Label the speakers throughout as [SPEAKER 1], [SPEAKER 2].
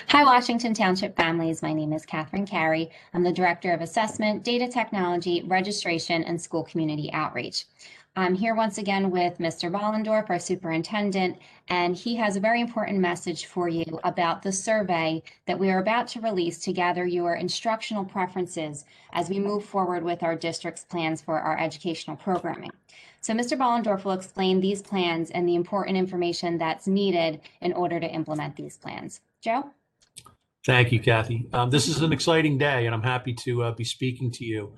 [SPEAKER 1] Hi, Washington Township families. My name is Catherine Carey. I'm the Director of Assessment, Data Technology, Registration, and School Community Outreach. I'm here once again with Mr. Bollendorf, our superintendent, and he has a very important message for you about the survey that we are about to release to gather your instructional preferences as we move forward with our district's plans for our educational programming. So Mr. Bollendorf will explain these plans and the important information that's needed in order to implement these plans. Joe?
[SPEAKER 2] Thank you, Kathy. This is an exciting day, and I'm happy to be speaking to you.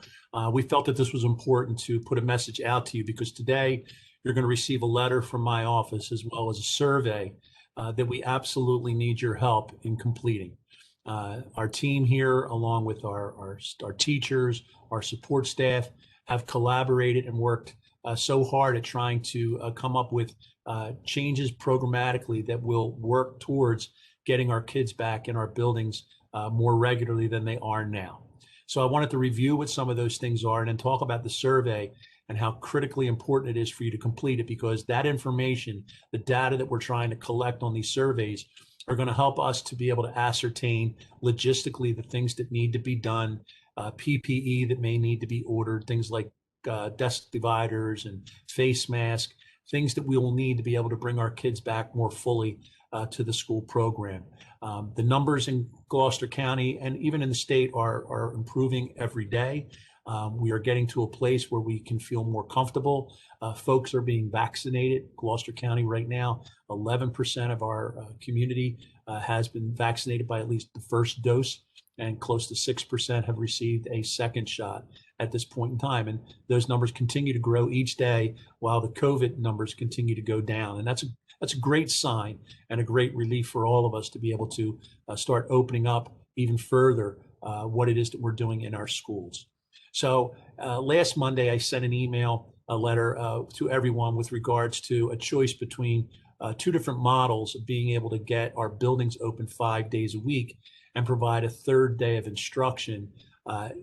[SPEAKER 2] We felt that this was important to put a message out to you because today you're going to receive a letter from my office as well as a survey that we absolutely need your help in completing. Our team here, along with our teachers, our support staff, have collaborated and worked so hard at trying to come up with changes programmatically that will work towards getting our kids back in our buildings more regularly than they are now. So I wanted to review what some of those things are and then talk about the survey and how critically important it is for you to complete it, because that information, the data that we're trying to collect on these surveys, are going to help us to be able to ascertain logistically the things that need to be done, PPE that may need to be ordered, things like desk dividers and face masks, things that we will need to be able to bring our kids back more fully to the school program. The numbers in Gloucester County and even in the state are improving every day. We are getting to a place where we can feel more comfortable. Folks are being vaccinated. Gloucester County right now, 11% of our community has been vaccinated by at least the first dose, and close to 6% have received a second shot at this point in time. And those numbers continue to grow each day while the COVID numbers continue to go down. And that's a great sign and a great relief for all of us to be able to start opening up even further what it is that we're doing in our schools. So last Monday, I sent a letter to everyone with regards to a choice between two different models of being able to get our buildings open 5 days a week and provide a third day of instruction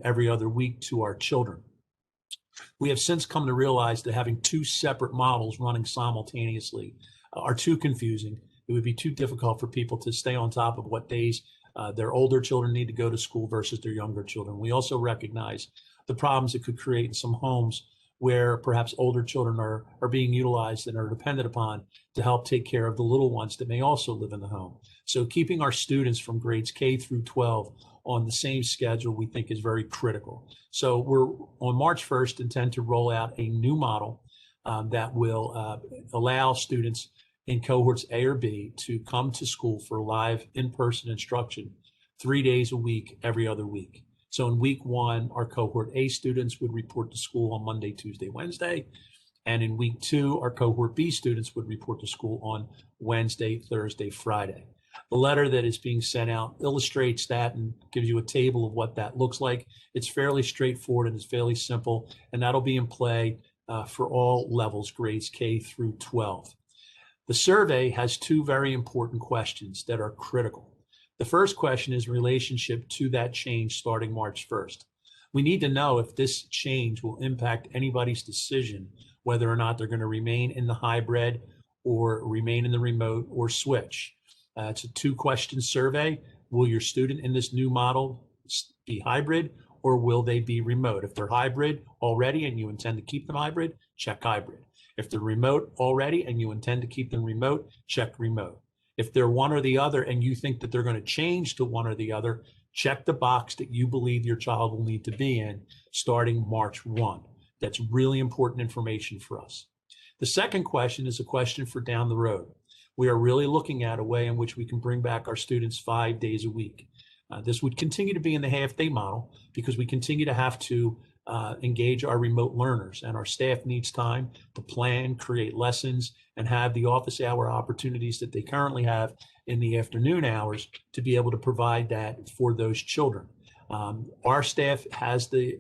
[SPEAKER 2] every other week to our children. We have since come to realize that having two separate models running simultaneously are too confusing. It would be too difficult for people to stay on top of what days their older children need to go to school versus their younger children. We also recognize the problems it could create in some homes where perhaps older children are being utilized and are dependent upon to help take care of the little ones that may also live in the home. So keeping our students from grades K through 12 on the same schedule, we think is very critical. So we're on March 1st intend to roll out a new model that will allow students in cohorts A or B to come to school for live in-person instruction 3 days a week, every other week. So in week one, our cohort A students would report to school on Monday, Tuesday, Wednesday. And in week two, our cohort B students would report to school on Wednesday, Thursday, Friday. The letter that is being sent out illustrates that and gives you a table of what that looks like. It's fairly straightforward and it's fairly simple, and that'll be in play for all levels, grades K through 12. The survey has two very important questions that are critical. The first question is in relationship to that change starting March 1st. We need to know if this change will impact anybody's decision whether or not they're going to remain in the hybrid or remain in the remote or switch. It's a two-question survey. Will your student in this new model be hybrid or will they be remote? If they're hybrid already and you intend to keep them hybrid, check hybrid. If they're remote already and you intend to keep them remote, check remote. If they're one or the other and you think that they're going to change to one or the other, check the box that you believe your child will need to be in starting March 1. That's really important information for us. The second question is a question for down the road. We are really looking at a way in which we can bring back our students 5 days a week. This would continue to be in the half-day model because we continue to have to engage our remote learners, and our staff needs time to plan, create lessons, and have the office hour opportunities that they currently have in the afternoon hours to be able to provide that for those children. Our staff has the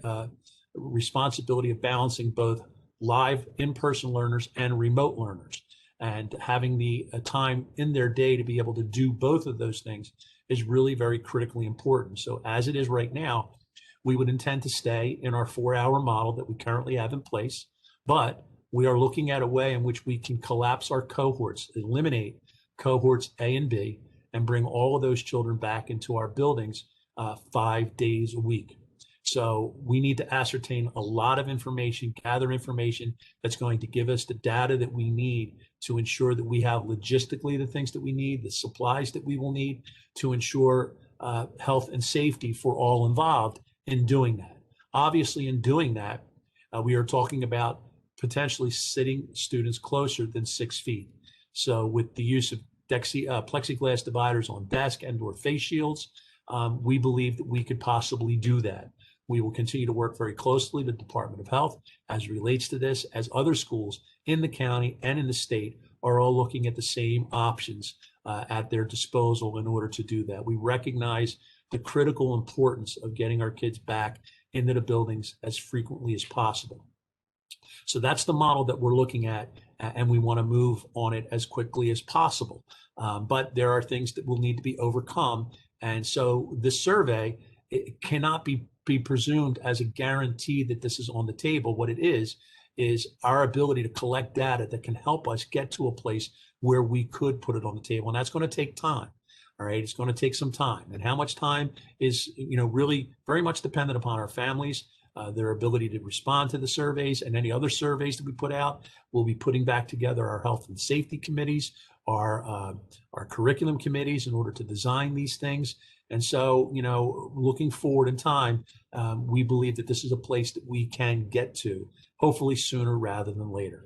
[SPEAKER 2] responsibility of balancing both live in-person learners and remote learners, and having the time in their day to be able to do both of those things is really very critically important. So as it is right now, we would intend to stay in our 4-hour model that we currently have in place, but we are looking at a way in which we can collapse our cohorts, eliminate cohorts A and B, and bring all of those children back into our buildings 5 days a week. So we need to ascertain a lot of information, gather information that's going to give us the data that we need to ensure that we have logistically the things that we need, the supplies that we will need to ensure health and safety for all involved in doing that. Obviously, in doing that, we are talking about potentially sitting students closer than 6 feet. So with the use of plexiglass dividers on desk and/or face shields, we believe that we could possibly do that. We will continue to work very closely with the Department of Health as it relates to this, as other schools in the county and in the state are all looking at the same options at their disposal in order to do that. We recognize the critical importance of getting our kids back into the buildings as frequently as possible. So that's the model that we're looking at, and we want to move on it as quickly as possible. But there are things that will need to be overcome. And so this survey, it cannot be presumed as a guarantee that this is on the table. What it is our ability to collect data that can help us get to a place where we could put it on the table. And that's going to take time. All right, it's going to take some time. And how much time is, really very much dependent upon our families, their ability to respond to the surveys and any other surveys that we put out. We'll be putting back together our health and safety committees, our curriculum committees in order to design these things. And so, looking forward in time, we believe that this is a place that we can get to, hopefully sooner rather than later.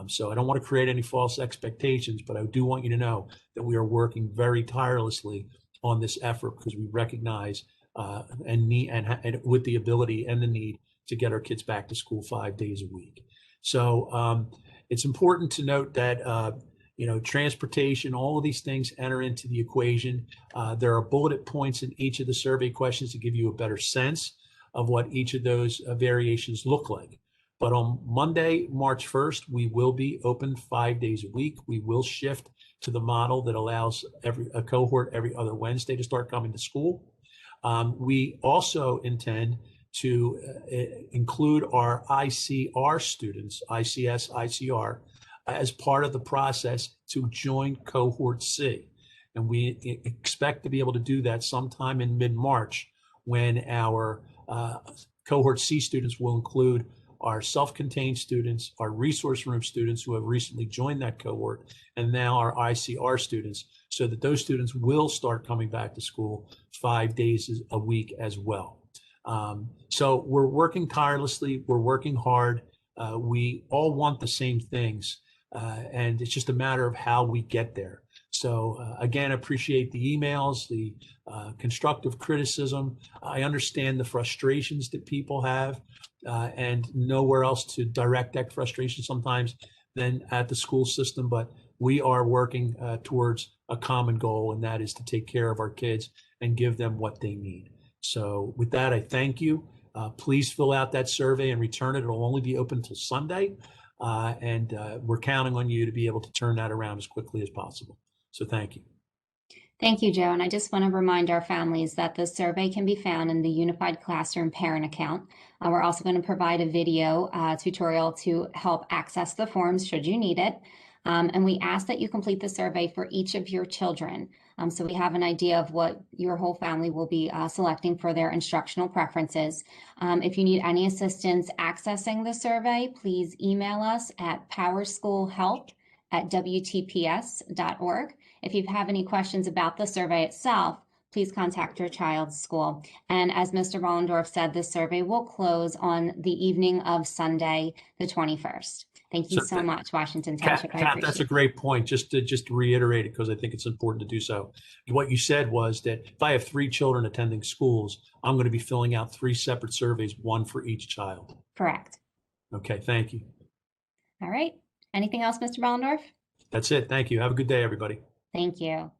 [SPEAKER 2] So I don't want to create any false expectations, but I do want you to know that we are working very tirelessly on this effort because we recognize and with the ability and the need to get our kids back to school 5 days a week. So it's important to note that transportation, all of these things enter into the equation. There are bullet points in each of the survey questions to give you a better sense of what each of those variations look like. But on Monday, March 1st, we will be open 5 days a week. We will shift to the model that allows a cohort every other Wednesday to start coming to school. We also intend to include our ICR students, ICS, ICR, as part of the process to join cohort C. And we expect to be able to do that sometime in mid-March when our cohort C students will include our self-contained students, our resource room students who have recently joined that cohort, and now our ICR students, so that those students will start coming back to school 5 days a week as well. So we're working tirelessly, we're working hard. We all want the same things, and it's just a matter of how we get there. So again, appreciate the emails, the constructive criticism. I understand the frustrations that people have and nowhere else to direct that frustration sometimes than at the school system, but we are working towards a common goal, and that is to take care of our kids and give them what they need. So with that, I thank you. Please fill out that survey and return it. It'll only be open until Sunday, and we're counting on you to be able to turn that around as quickly as possible. So thank you.
[SPEAKER 1] Thank you, Joe. And I just want to remind our families that the survey can be found in the Unified Classroom Parent account. We're also going to provide a video tutorial to help access the forms should you need it. And we ask that you complete the survey for each of your children. So we have an idea of what your whole family will be selecting for their instructional preferences. If you need any assistance accessing the survey, please email us at powerschoolhelp@wtps.org. If you have any questions about the survey itself, please contact your child's school. And as Mr. Bollendorf said, the survey will close on the evening of Sunday, the 21st. Thank you so much, Washington Township.
[SPEAKER 2] Kat, that's a great point. Just to reiterate it, because I think it's important to do so. What you said was that if I have 3 children attending schools, I'm going to be filling out 3 separate surveys, one for each child.
[SPEAKER 1] Correct.
[SPEAKER 2] Okay, thank you.
[SPEAKER 1] All right. Anything else, Mr. Bollendorf?
[SPEAKER 2] That's it. Thank you. Have a good day, everybody.
[SPEAKER 1] Thank you.